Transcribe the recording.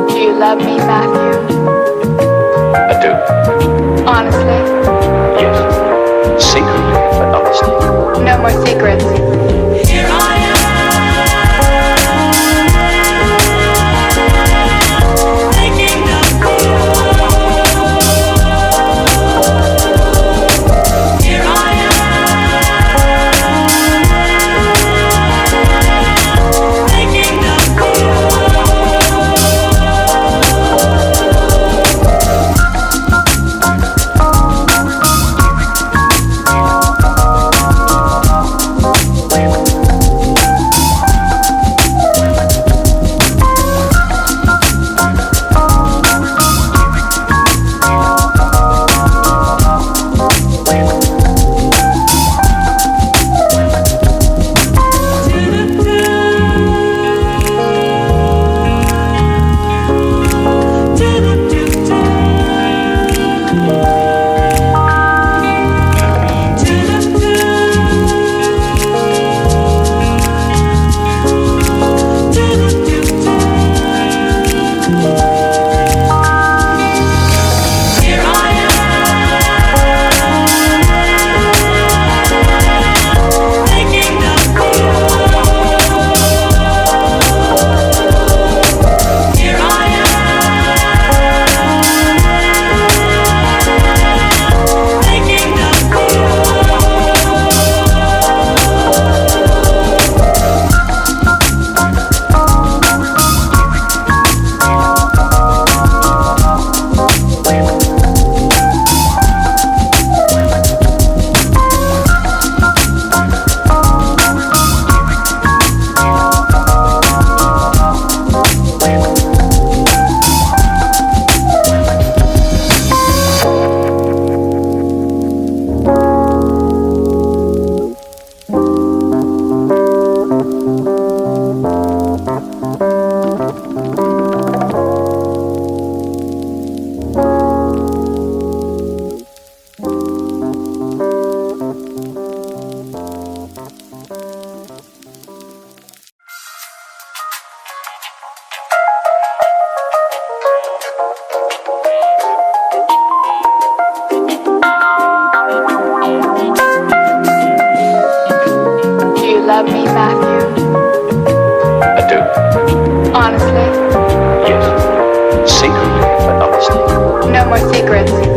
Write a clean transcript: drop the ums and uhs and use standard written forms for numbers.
Do you love me, Matthew? I do. Honestly? Yes. Secretly, but honestly. No more secrets. Here I am, making up for you. Here I am, making up for you. Do you love me, Matthew? I do. Honestly? Yes. Secretly, but honestly. No more secrets.